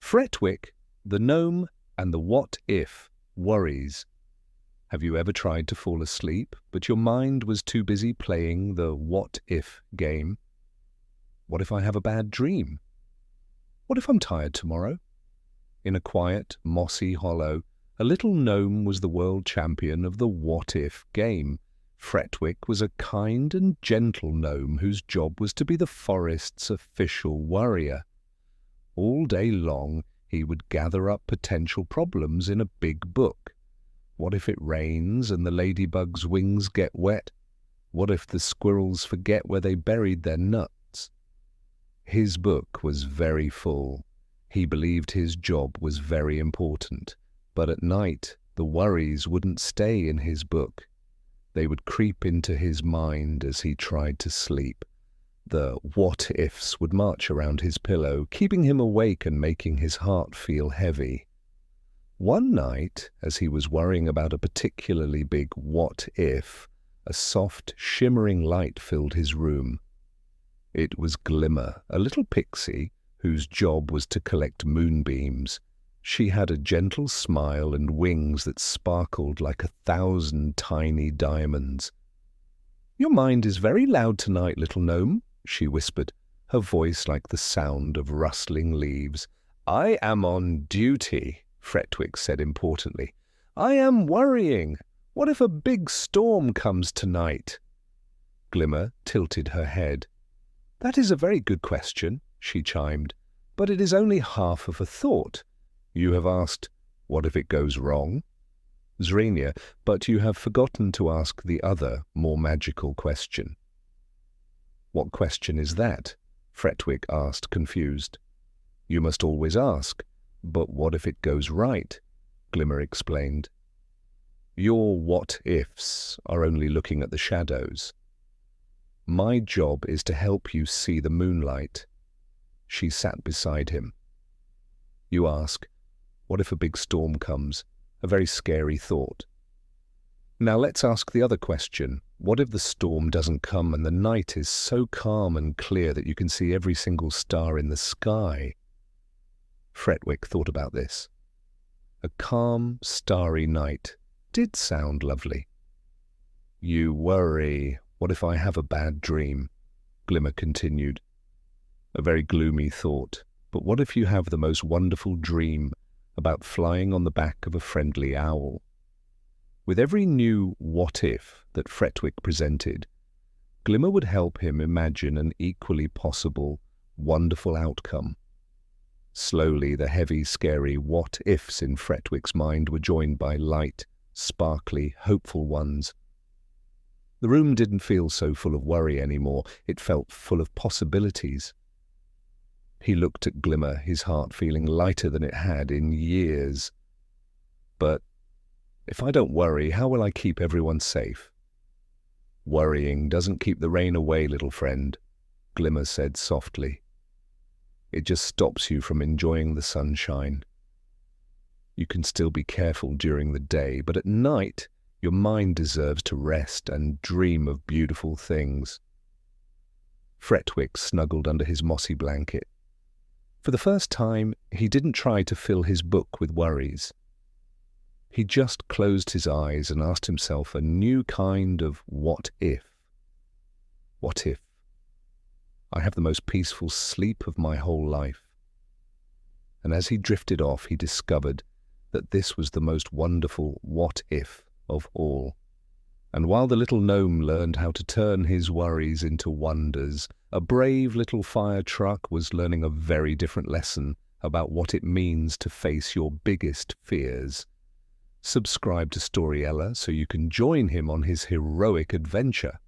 Fretwick, the gnome, and the what-if worries. Have you ever tried to fall asleep, but your mind was too busy playing the what-if game? What if I have a bad dream? What if I'm tired tomorrow? In a quiet, mossy hollow, a little gnome was the world champion of the what-if game. Fretwick was a kind and gentle gnome whose job was to be the forest's official worrier. All day long, he would gather up potential problems in a big book. What if it rains and the ladybug's wings get wet? What if the squirrels forget where they buried their nuts? His book was very full. He believed his job was very important, but at night the worries wouldn't stay in his book. They would creep into his mind as he tried to sleep. The what-ifs would march around his pillow, keeping him awake and making his heart feel heavy. One night, as he was worrying about a particularly big what-if, a soft, shimmering light filled his room. It was Glimmer, a little pixie, whose job was to collect moonbeams. She had a gentle smile and wings that sparkled like 1,000 tiny diamonds. "Your mind is very loud tonight, little gnome," she whispered, her voice like the sound of rustling leaves. "I am on duty," Fretwick said importantly. "I am worrying. What if a big storm comes tonight?" Glimmer tilted her head. "That is a very good question," she chimed, "but it is only half of a thought. You have asked, what if it goes wrong? Zrenia, but you have forgotten to ask the other, more magical question." "What question is that?" Fretwick asked, confused. "You must always ask, but what if it goes right?" Glimmer explained. "Your what-ifs are only looking at the shadows. My job is to help you see the moonlight." She sat beside him. "You ask, what if a big storm comes? A very scary thought. Now let's ask the other question. What if the storm doesn't come and the night is so calm and clear that you can see every single star in the sky?" Fretwick thought about this. A calm, starry night did sound lovely. "You worry, what if I have a bad dream?" Glimmer continued. "A very gloomy thought, but what if you have the most wonderful dream about flying on the back of a friendly owl?" With every new what-if that Fretwick presented, Glimmer would help him imagine an equally possible, wonderful outcome. Slowly, the heavy, scary what-ifs in Fretwick's mind were joined by light, sparkly, hopeful ones. The room didn't feel so full of worry anymore. It felt full of possibilities. He looked at Glimmer, his heart feeling lighter than it had in years. "But if I don't worry, how will I keep everyone safe?" "Worrying doesn't keep the rain away, little friend," Glimmer said softly. "It just stops you from enjoying the sunshine. You can still be careful during the day, but at night, your mind deserves to rest and dream of beautiful things." Fretwick snuggled under his mossy blanket. For the first time, he didn't try to fill his book with worries. He just closed his eyes and asked himself a new kind of what if. What if I have the most peaceful sleep of my whole life? And as he drifted off, he discovered that this was the most wonderful what if of all. And while the little gnome learned how to turn his worries into wonders, a brave little fire truck was learning a very different lesson about what it means to face your biggest fears. Subscribe to Storiella so you can join him on his heroic adventure.